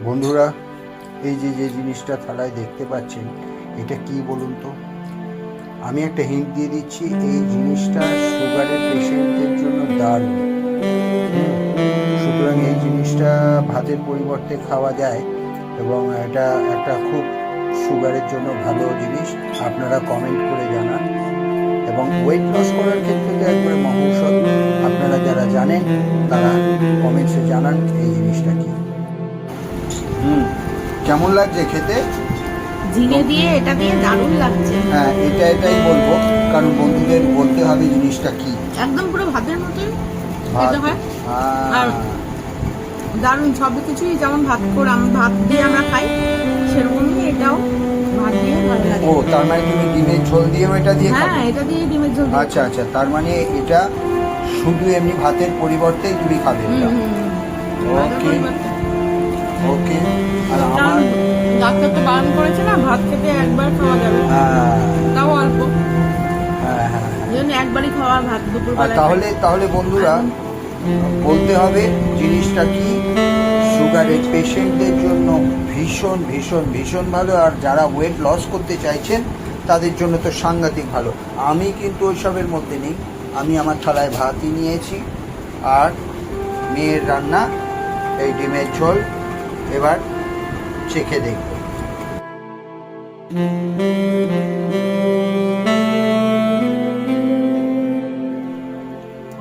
বন্ধুরা, এই যে যে জিনিসটা থালায় দেখতে পাচ্ছেন, এটা কি বলুন তো? আমি একটা হিন্ট দিয়ে দিচ্ছি, এই জিনিসটা সুগারের পেশেন্টদের জন্য দারুণ। সুতরাং এই জিনিসটা ভাতের পরিবর্তে খাওয়া যায় এবং এটা একটা খুব সুগারের জন্য ভালো জিনিস। আপনারা কমেন্ট করে জানান। এবং ওয়েট লস করার ক্ষেত্রে তো একবারে মহৌষধ। আপনারা যারা জানেন তারা কমেন্টসে জানান এই জিনিসটা কি। কেমন লাগছে খেতে? ঝিঙে দিয়ে এটা দিয়ে দারুণ লাগছে। হ্যাঁ, এটাই বলবো, কারণ বন্ধুদের বলতে হবে জিনিসটা কি। একদম পুরো ভাতের মতোই খেতে হয়। আর দারুণ সব কিছুই, যেমন ভাত দিয়ে আমরা খাই, সেরকমই এটাও ভাত দিয়ে ভালো লাগে। ও, তার মানে তুমি ডিমের ঝোল দিয়ে এটা দিয়ে খাবে? হ্যাঁ, এটা দিয়ে ডিমের ঝোল। আচ্ছা, তার মানে এটা শুধু এমনি ভাতের পরিবর্তেই তুমি খাবে এটা। ওকে। আর আমার ডাক্তার তো বারণ করেছে না ভাত খেতে একবার খাওয়া যাবে, তাও অল্প। হ্যাঁ, জন্য একবারই খাওয়া ভাত দুপুরবেলা। তাহলে বন্ধুরা বলতে হবে জিনিসটা কি। সুগারের পেশেন্টদের জন্য ভীষণ ভীষণ ভীষণ ভালো, আর যারা ওয়েট লস করতে চাইছেন তাদের জন্য তো সাংঘাতিক ভালো। আমি কিন্তু ওইসবের মধ্যে নেই। আমি আমার থালায় ভাতই নিয়েছি আর মেয়ের রান্না এই ডিমের ঝোল। এবার চেখে দেখব।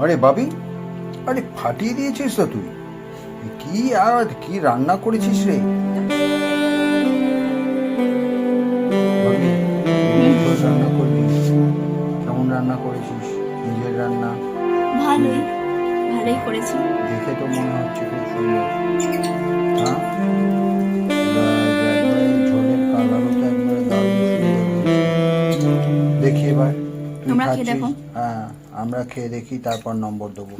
আরে বাবি, আরে ফাটিয়ে দিয়েছিস তো তুই। কি রান্না করেছিস রে বাবি? রান্না করবি? কেমন রান্না করেছিস? নিজের রান্না? ভালোই করেছি। দেখে তো মনে হচ্ছে খুব সুন্দর। হ্যাঁ, ঝোলের কালারও তো একবারে দারুণ সুন্দর। দেখি এবার তুই খাচ্ছিস? হ্যাঁ, আমরা খেয়ে দেখি, তারপর নম্বর দেবো।